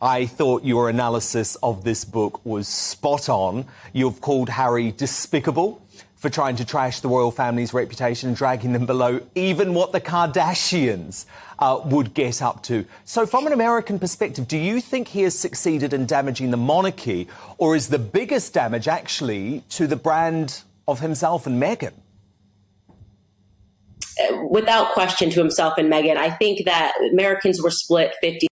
I thought your analysis of this book was spot on. You've called Harry despicable for trying to trash the royal family's reputation and dragging them below even what the Kardashians would get up to. So from an American perspective, do you think he has succeeded in damaging the monarchy, or is the biggest damage actually to the brand of himself and Meghan? Without question, to himself and Meghan. I think that Americans were split 50-50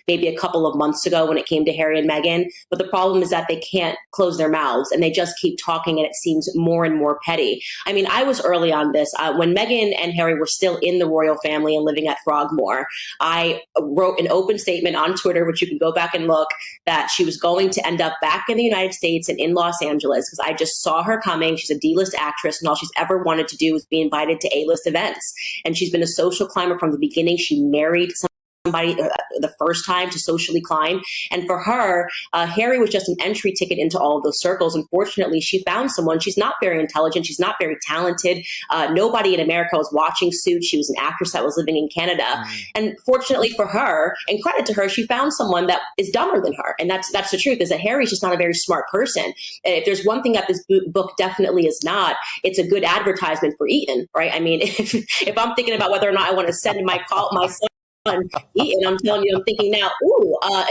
maybe a couple of months ago when it came to Harry and Meghan. But the problem is that they can't close their mouths and they just keep talking, and it seems more and more petty. I mean, I was early on this. When Meghan and Harry were still in the royal family and living at Frogmore, I wrote an open statement on Twitter, which you can go back and look, that she was going to end up back in the United States and in Los Angeles because I just saw her coming. She's a D-list actress, and all she's ever wanted to do was be invited to A-list events. And she's been a social climber from the beginning. She married somebody the first time to socially climb. And for her, Harry was just an entry ticket into all of those circles. Unfortunately, she found someone. She's not very intelligent. She's not very talented. Nobody in America was watching Suits. She was an actress that was living in Canada. And fortunately for her, and credit to her, she found someone that is dumber than her. And that's the truth, is that Harry's just not a very smart person. And if there's one thing that this book definitely is not, it's a good advertisement for Eton, right? I mean, if I'm thinking about whether or not I want to send my son Eton, I'm telling you, I'm thinking now,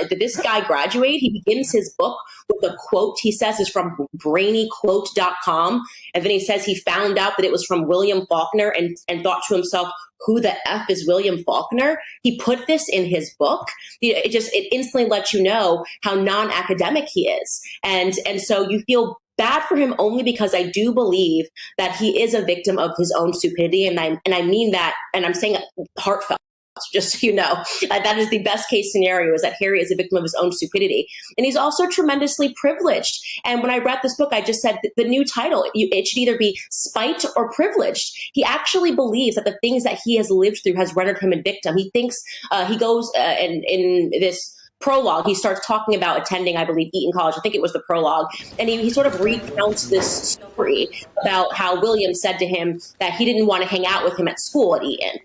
did this guy graduate? He begins his book with a quote he says is from brainyquote.com. And then he says he found out that it was from William Faulkner and thought to himself, who the F is William Faulkner? He put this in his book. It instantly lets you know how non-academic he is. And so you feel bad for him only because I do believe that he is a victim of his own stupidity. And I mean that, and I'm saying heartfelt. Just so you know, that is the best case scenario, is that Harry is a victim of his own stupidity. And he's also tremendously privileged. And when I read this book, I just said the new title, it should either be Spite or Privileged. He actually believes that the things that he has lived through has rendered him a victim. He thinks he goes in this prologue, he starts talking about attending, I believe, Eton College. I think it was the prologue. And he sort of recounts this story about how William said to him that he didn't want to hang out with him at school at Eton.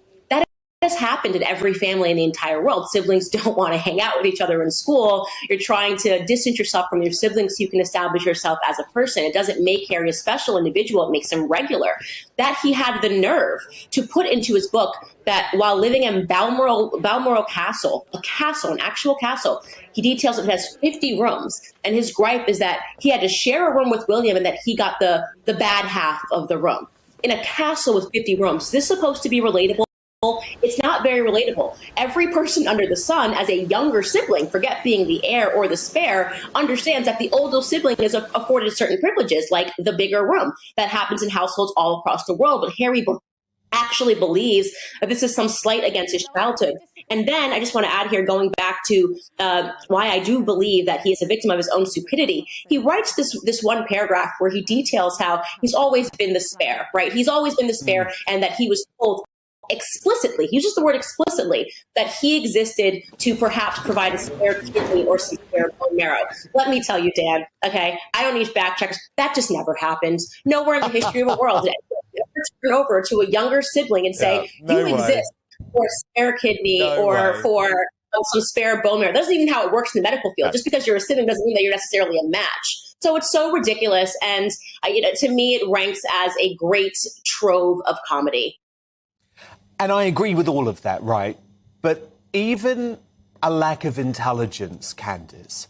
Has happened in every family in the entire world. Siblings don't want to hang out with each other in school. You're trying to distance yourself from your siblings so you can establish yourself as a person. It doesn't make Harry a special individual. It makes him regular. That he had the nerve to put into his book that while living in Balmoral Castle, an actual castle, he details it has 50 rooms. And his gripe is that he had to share a room with William and that he got the bad half of the room. In a castle with 50 rooms, is this supposed to be relatable? It's not very relatable. Every person under the sun, as a younger sibling, forget being the heir or the spare, understands that the older sibling is afforded certain privileges, like the bigger room. That happens in households all across the world. But Harry actually believes that this is some slight against his childhood. And then I just want to add here, going back to why I do believe that he is a victim of his own stupidity. He writes this one paragraph where he details how he's always been the spare, right? He's always been the spare, and that he was told explicitly, he uses the word explicitly, that he existed to perhaps provide a spare kidney or some spare bone marrow. Let me tell you, Dan, okay, I don't need fact checks. That just never happens. Nowhere in the history of the world did I ever turn over to a younger sibling and say, you exist for a spare kidney for some spare bone marrow. That's not even how it works in the medical field. Just because you're a sibling doesn't mean that you're necessarily a match. So it's so ridiculous. And to me, it ranks as a great trove of comedy. And I agree with all of that, right? But even a lack of intelligence, Candace,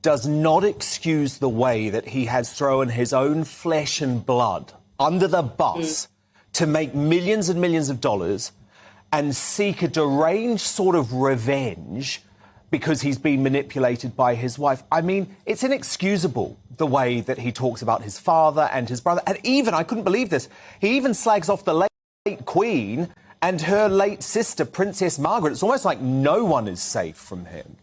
does not excuse the way that he has thrown his own flesh and blood under the bus to make millions and millions of dollars and seek a deranged sort of revenge because he's been manipulated by his wife. I mean, it's inexcusable the way that he talks about his father and his brother. And even, I couldn't believe this, he even slags off the late Queen and her late sister, Princess Margaret. It's almost like no one is safe from him.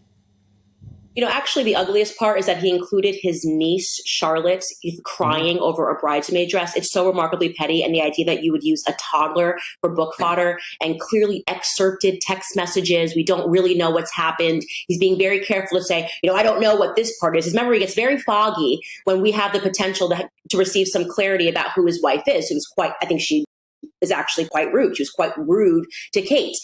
Actually, the ugliest part is that he included his niece, Charlotte, crying over a bridesmaid dress. It's so remarkably petty. And the idea that you would use a toddler for book fodder and clearly excerpted text messages. We don't really know what's happened. He's being very careful to say, I don't know what this part is. His memory gets very foggy when we have the potential to receive some clarity about who his wife is, who's quite, I think she is actually quite rude. She was quite rude to Kate.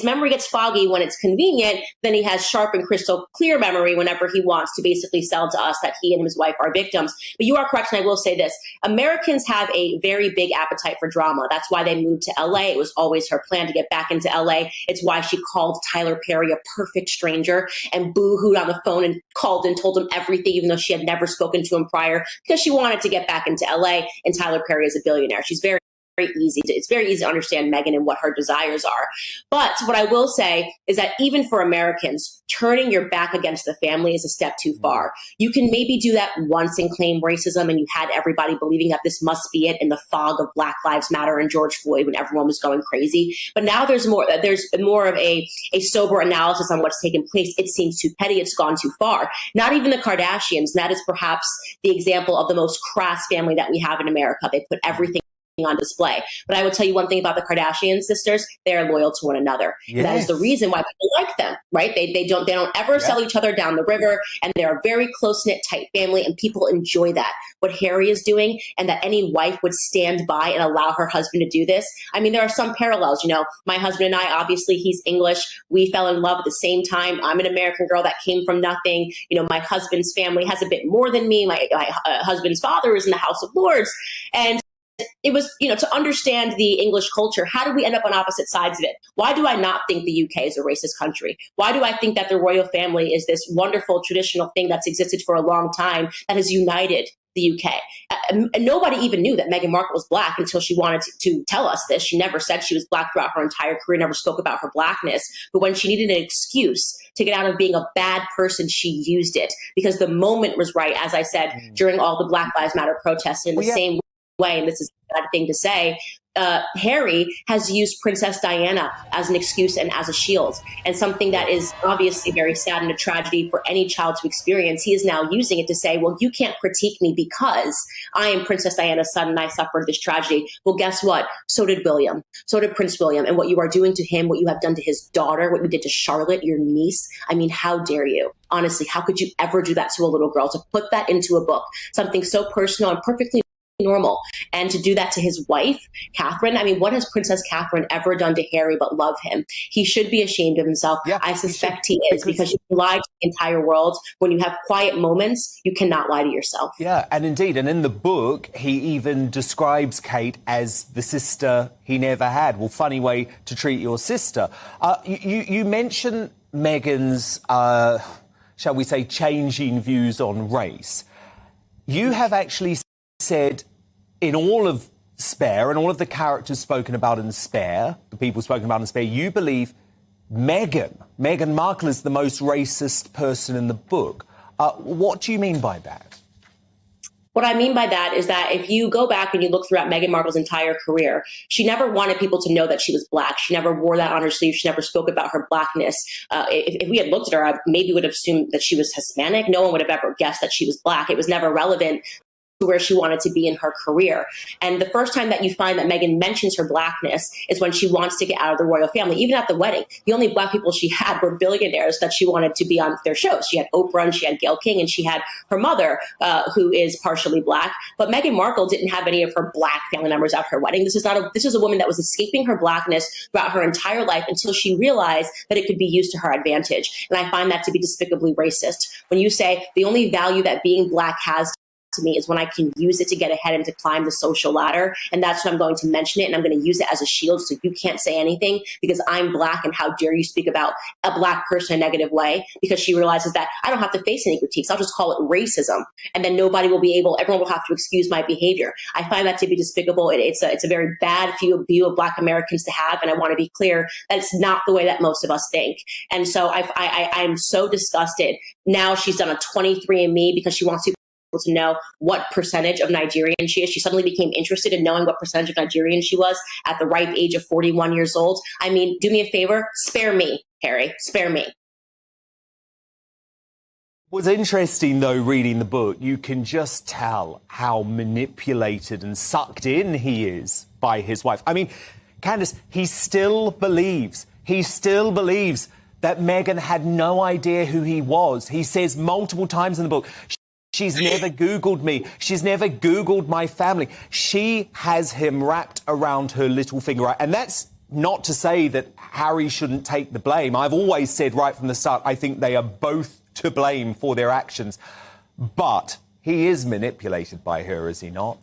Memory gets foggy when it's convenient. Then he has sharp and crystal clear memory whenever he wants to basically sell to us that he and his wife are victims. But you are correct, and I will say this. Americans have a very big appetite for drama. That's why they moved to LA. It was always her plan to get back into LA. It's why she called Tyler Perry a perfect stranger and boo-hooed on the phone and called and told him everything, even though she had never spoken to him prior, because she wanted to get back into LA, and Tyler Perry is a billionaire. It's very easy to understand Meghan and what her desires are. But what I will say is that even for Americans, turning your back against the family is a step too far. You can maybe do that once and claim racism, and you had everybody believing that this must be it in the fog of Black Lives Matter and George Floyd when everyone was going crazy. But now there's more of a sober analysis on what's taken place. It seems too petty. It's gone too far. Not even the Kardashians. That is perhaps the example of the most crass family that we have in America. They put everything on display. But I will tell you one thing about the Kardashian sisters: they are loyal to one another. Yes. That is the reason why people like them, right? They don't ever sell each other down the river, and they're a very close-knit, tight family, and people enjoy that. What Harry is doing, and that any wife would stand by and allow her husband to do this. I mean, there are some parallels. You know, my husband and I, obviously he's English. We fell in love at the same time. I'm an American girl that came from nothing. You know, my husband's family has a bit more than me. My husband's father is in the House of Lords. And it was, to understand the English culture, how do we end up on opposite sides of it? Why do I not think the UK is a racist country? Why do I think that the royal family is this wonderful traditional thing that's existed for a long time that has united the UK? And nobody even knew that Meghan Markle was Black until she wanted to tell us this. She never said she was Black throughout her entire career, never spoke about her Blackness. But when she needed an excuse to get out of being a bad person, she used it because the moment was right, as I said, during all the Black Lives Matter protests. In the same way, and this is a bad thing to say, Harry has used Princess Diana as an excuse and as a shield, and something that is obviously very sad and a tragedy for any child to experience. He is now using it to say, well, you can't critique me because I am Princess Diana's son and I suffered this tragedy. Well, guess what? So did William. So did Prince William. And what you are doing to him, what you have done to his daughter, what you did to Charlotte, your niece, I mean, how dare you? Honestly, how could you ever do that to a little girl, to put that into a book, something so personal and perfectly normal, and to do that to his wife, Catherine? I mean, what has Princess Catherine ever done to Harry but love him? He should be ashamed of himself. Yeah, I suspect he is, because you can lie to the entire world. When you have quiet moments, you cannot lie to yourself. Yeah, and indeed, and in the book, he even describes Kate as the sister he never had. Well, funny way to treat your sister. You mentioned Meghan's, shall we say, changing views on race. You have actually said in all of Spare and all of the characters spoken about in Spare, the people spoken about in Spare, you believe Meghan Markle is the most racist person in the book. What do you mean by that? What I mean by that is that if you go back and you look throughout Meghan Markle's entire career, she never wanted people to know that she was Black. She never wore that on her sleeve. She never spoke about her Blackness. If we had looked at her, I maybe would have assumed that she was Hispanic. No one would have ever guessed that she was Black. It was never relevant to where she wanted to be in her career. And the first time that you find that Meghan mentions her Blackness is when she wants to get out of the royal family. Even at the wedding, the only Black people she had were billionaires that she wanted to be on their shows. She had Oprah and she had Gayle King and she had her mother, who is partially Black. But Meghan Markle didn't have any of her Black family members at her wedding. This is a woman that was escaping her Blackness throughout her entire life until she realized that it could be used to her advantage. And I find that to be despicably racist. When you say the only value that being Black has to me is when I can use it to get ahead and to climb the social ladder. And that's when I'm going to mention it, and I'm going to use it as a shield so you can't say anything because I'm Black, and how dare you speak about a Black person in a negative way, because she realizes that I don't have to face any critiques. I'll just call it racism, and then everyone will have to excuse my behavior. I find that to be despicable. It's a very bad view of Black Americans to have, and I want to be clear that it's not the way that most of us think. And so I'm so disgusted. Now she's done a 23andMe because she wants to know what percentage of Nigerian she is. She suddenly became interested in knowing what percentage of Nigerian she was at the ripe age of 41 years old. I mean, do me a favor, spare me, Harry, spare me. What's interesting, though, reading the book, you can just tell how manipulated and sucked in he is by his wife. I mean, Candace, he still believes that Meghan had no idea who he was. He says multiple times in the book, She's never Googled me. She's never Googled my family. She has him wrapped around her little finger. And that's not to say that Harry shouldn't take the blame. I've always said right from the start, I think they are both to blame for their actions. But he is manipulated by her, is he not?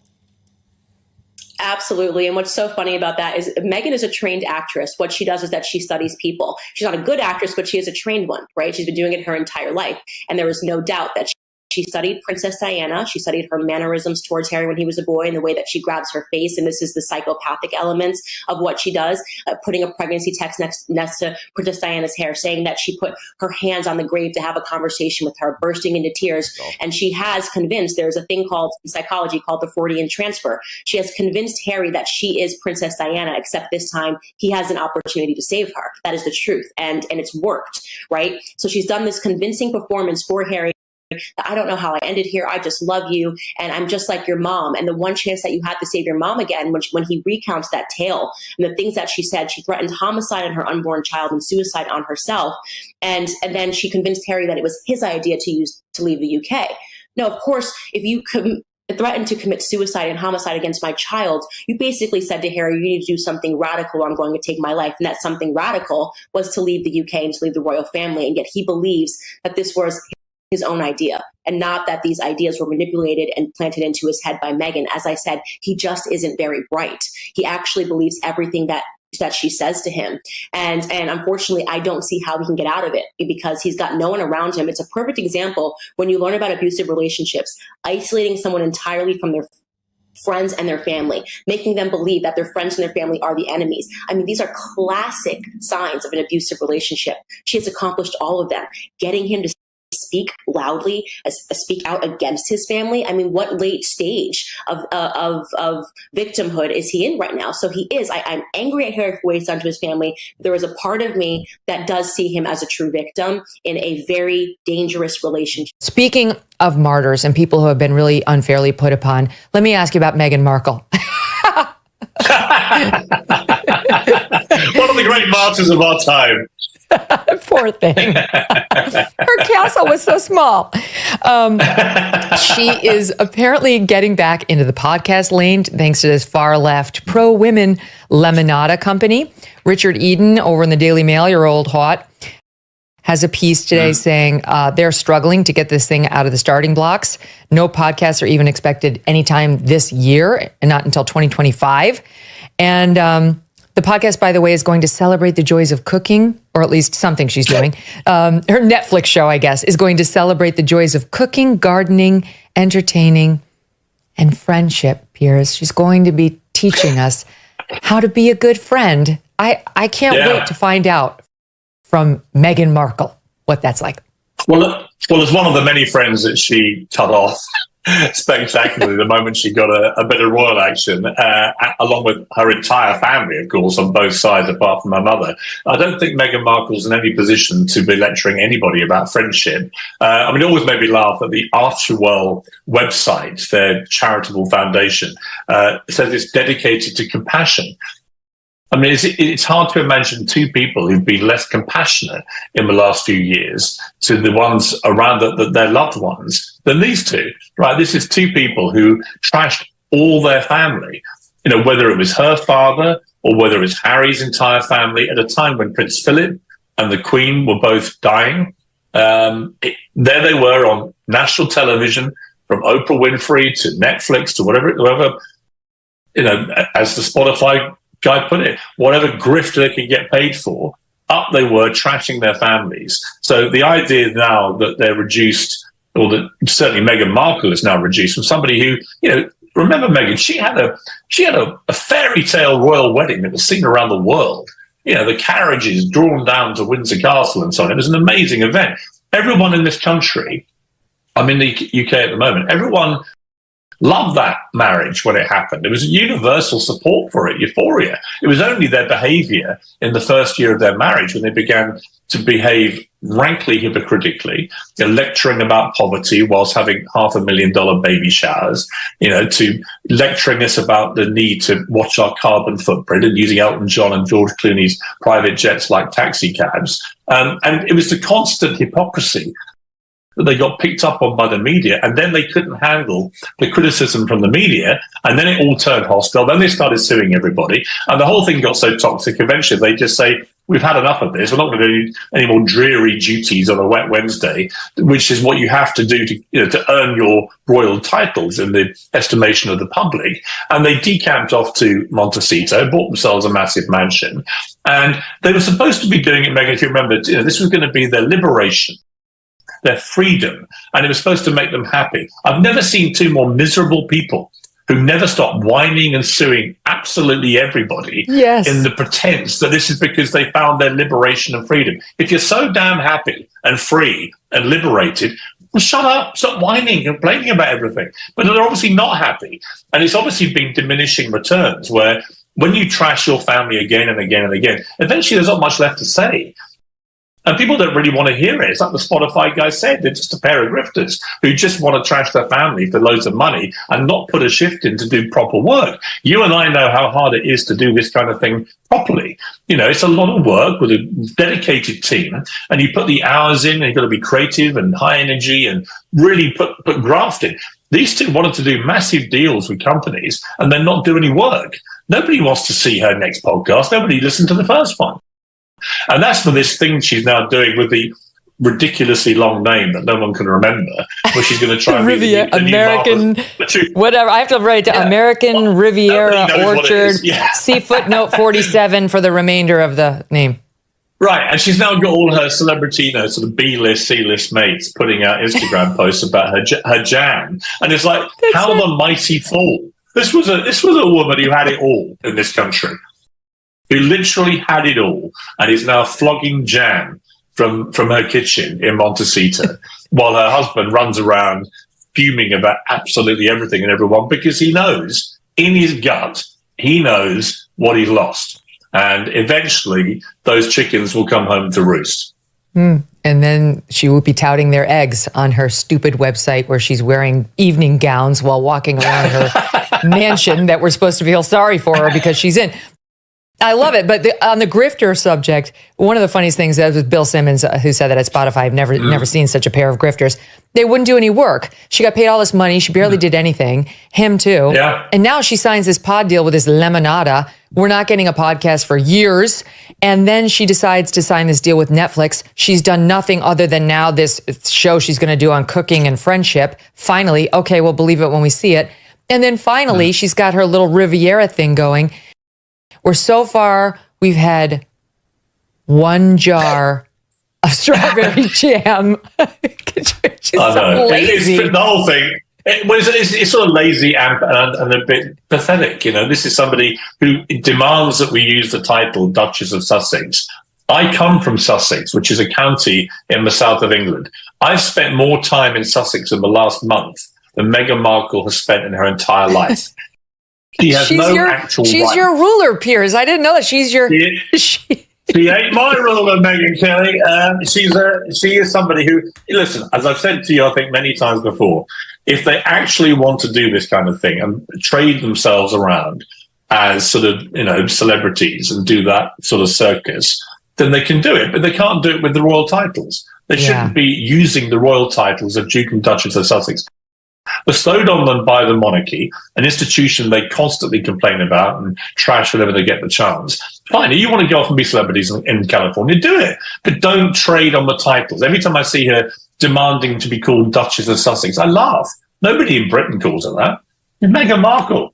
Absolutely. And what's so funny about that is Meghan is a trained actress. What she does is that she studies people. She's not a good actress, but she is a trained one, right? She's been doing it her entire life. And there is no doubt that she studied Princess Diana. She studied her mannerisms towards Harry when he was a boy and the way that she grabs her face. And this is the psychopathic elements of what she does, putting a pregnancy text next to Princess Diana's hair, saying that she put her hands on the grave to have a conversation with her, bursting into tears. Oh. And she has convinced, there's a thing called in psychology called the Freudian transfer. She has convinced Harry that she is Princess Diana, except this time he has an opportunity to save her. That is the truth. And it's worked, right? So she's done this convincing performance for Harry. I don't know how I ended here. I just love you. And I'm just like your mom. And the one chance that you had to save your mom again, when he recounts that tale and the things that she said, she threatened homicide on her unborn child and suicide on herself. And then she convinced Harry that it was his idea to leave the UK. No, of course, if you threatened to commit suicide and homicide against my child, you basically said to Harry, you need to do something radical or I'm going to take my life. And that something radical was to leave the UK and to leave the royal family. And yet he believes that this was his own idea and not that these ideas were manipulated and planted into his head by Meghan. As I said, he just isn't very bright. He actually believes everything that she says to him. And unfortunately, I don't see how he can get out of it because he's got no one around him. It's a perfect example when you learn about abusive relationships, isolating someone entirely from their friends and their family, making them believe that their friends and their family are the enemies. I mean, these are classic signs of an abusive relationship. She has accomplished all of them, getting him to speak loudly, speak out against his family. I mean, what late stage of victimhood is he in right now? So he is. I'm angry at Harry for what he's done to his family. There is a part of me that does see him as a true victim in a very dangerous relationship. Speaking of martyrs and people who have been really unfairly put upon, let me ask you about Meghan Markle. One of the great martyrs of our time. Poor thing. Her castle was so small. She is apparently getting back into the podcast lane thanks to this far left pro-women Lemonada company. Richard Eden over in the Daily Mail, your old hot, has a piece today saying they're struggling to get this thing out of the starting blocks. No podcasts are even expected anytime this year and not until 2025. And the podcast, by the way, is going to celebrate the joys of cooking, or at least something she's doing. Her Netflix show, I guess, is going to celebrate the joys of cooking, gardening, entertaining, and friendship, Piers. She's going to be teaching us how to be a good friend. I can't wait to find out from Meghan Markle what that's like. Well, as one of the many friends that she cut off spectacularly the moment she got a bit of royal action, along with her entire family, of course, on both sides, apart from her mother. I don't think Meghan Markle's in any position to be lecturing anybody about friendship. I mean, it always made me laugh that the Archewell website, their charitable foundation, says it's dedicated to compassion. I mean, it's hard to imagine two people who've been less compassionate in the last few years to the ones around their loved ones than these two, right? This is two people who trashed all their family, you know, whether it was her father or whether it was Harry's entire family at a time when Prince Philip and the Queen were both dying. There they were on national television, from Oprah Winfrey to Netflix to whatever, you know, as the Spotify guy put it, whatever grift they could get paid for, up they were trashing their families. So the idea now that they're reduced, or that certainly Meghan Markle is now reduced from somebody who, you know, remember Meghan, she had a fairy tale royal wedding that was seen around the world. You know, the carriages drawn down to Windsor Castle and so on. It was an amazing event. Everyone in this country, I'm in the UK at the moment, everyone loved that marriage when it happened. There was universal support for it, euphoria. It was only their behavior in the first year of their marriage when they began to behave rankly hypocritically, lecturing about poverty whilst having $500,000 baby showers, you know, to lecturing us about the need to watch our carbon footprint and using Elton John and George Clooney's private jets like taxi cabs. And it was the constant hypocrisy that they got picked up on by the media, and then they couldn't handle the criticism from the media, and then it all turned hostile. Then they started suing everybody, and the whole thing got so toxic. Eventually, they just say, we've had enough of this. We're not going to do any more dreary duties on a wet Wednesday, which is what you have to do to earn your royal titles in the estimation of the public. And they decamped off to Montecito, bought themselves a massive mansion, and they were supposed to be doing it, Meghan, if you remember, this was going to be their liberation, their freedom, and it was supposed to make them happy. I've never seen two more miserable people who never stop whining and suing absolutely everybody in the pretense that this is because they found their liberation and freedom. If you're so damn happy and free and liberated, well, shut up, stop whining and complaining about everything. But they're obviously not happy. And it's obviously been diminishing returns, where when you trash your family again and again and again, eventually there's not much left to say. And people don't really want to hear it. It's like the Spotify guy said, they're just a pair of grifters who just want to trash their family for loads of money and not put a shift in to do proper work. You and I know how hard it is to do this kind of thing properly. It's a lot of work with a dedicated team, and you put the hours in, and you've got to be creative and high energy and really put graft in. These two wanted to do massive deals with companies and then not do any work. Nobody wants to see her next podcast. Nobody listened to the first one. And that's for this thing she's now doing with the ridiculously long name that no one can remember, where she's going to try and be the American, whatever. I have to write it down. American Riviera Orchard, see footnote 47 for the remainder of the name. Right, and she's now got all her celebrity, sort of B-list, C-list mates putting out Instagram posts about her jam, and it's like, how the mighty fall. This was a woman who had it all in this country, who literally had it all, and is now flogging jam from her kitchen in Montecito, while her husband runs around fuming about absolutely everything and everyone, because he knows, in his gut, he knows what he's lost. And eventually, those chickens will come home to roost. And then she will be touting their eggs on her stupid website where she's wearing evening gowns while walking around her mansion that we're supposed to feel sorry for her because she's in. I love it. But on the grifter subject, one of the funniest things that was Bill Simmons, who said that at Spotify, I've never seen such a pair of grifters. They wouldn't do any work. She got paid all this money. She barely did anything. Him too. Yeah. And now she signs this pod deal with this Lemonada. We're not getting a podcast for years. And then she decides to sign this deal with Netflix. She's done nothing other than now this show she's going to do on cooking and friendship. Finally, okay, we'll believe it when we see it. And then finally, she's got her little Riviera thing going, where so far we've had one jar of strawberry jam. She's so lazy. The whole thing. It's sort of lazy and a bit pathetic. This is somebody who demands that we use the title Duchess of Sussex. I come from Sussex, which is a county in the south of England. I've spent more time in Sussex in the last month than Meghan Markle has spent in her entire life. She has She's your ruler, Piers. I didn't know that. She's your... She ain't my ruler, Meghan Kelly. She is somebody who, listen, as I've said to you, I think many times before, if they actually want to do this kind of thing and trade themselves around as sort of, celebrities and do that sort of circus, then they can do it. But they can't do it with the royal titles. They shouldn't be using the royal titles of Duke and Duchess of Sussex, bestowed on them by the monarchy, an institution they constantly complain about and trash whenever they get the chance. Fine, if you want to go off and be celebrities in California, do it. But don't trade on the titles. Every time I see her demanding to be called Duchess of Sussex, I laugh. Nobody in Britain calls her that. Meghan Markle.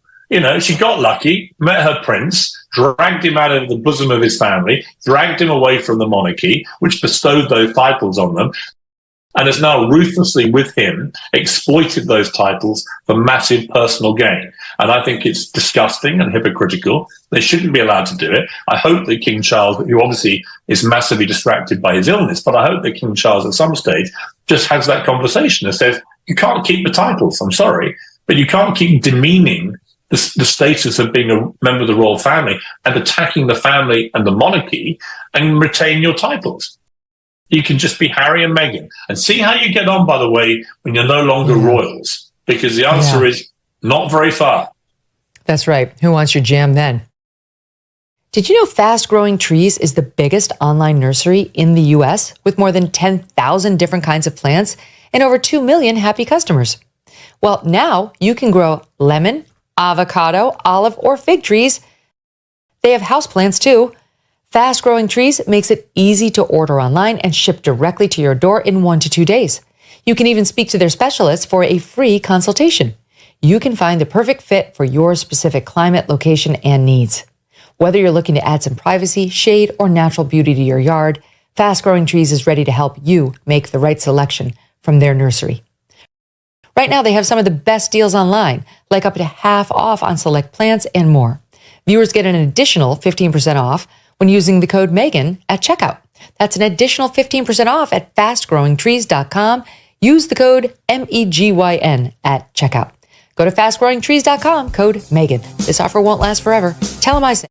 She got lucky, met her prince, dragged him out of the bosom of his family, dragged him away from the monarchy, which bestowed those titles on them, and has now ruthlessly, with him, exploited those titles for massive personal gain. And I think it's disgusting and hypocritical. They shouldn't be allowed to do it. I hope that King Charles, who obviously is massively distracted by his illness, but I hope that King Charles at some stage just has that conversation and says, you can't keep the titles, I'm sorry, but you can't keep demeaning the status of being a member of the royal family and attacking the family and the monarchy and retain your titles. You can just be Harry and Meghan. And see how you get on, by the way, when you're no longer royals. Because the answer is not very far. That's right. Who wants your jam then? Did you know Fast Growing Trees is the biggest online nursery in the US with more than 10,000 different kinds of plants and over 2 million happy customers? Well, now you can grow lemon, avocado, olive, or fig trees. They have houseplants too. Fast Growing Trees makes it easy to order online and ship directly to your door in 1 to 2 days. You can even speak to their specialists for a free consultation. You can find the perfect fit for your specific climate, location, and needs. Whether you're looking to add some privacy, shade, or natural beauty to your yard, Fast Growing Trees is ready to help you make the right selection from their nursery. Right now, they have some of the best deals online, like up to half off on select plants and more. Viewers get an additional 15% off when using the code Meghan at checkout. That's an additional 15% off at fastgrowingtrees.com. Use the code MEGYN at checkout. Go to fastgrowingtrees.com, code Meghan. This offer won't last forever. Tell them I sent.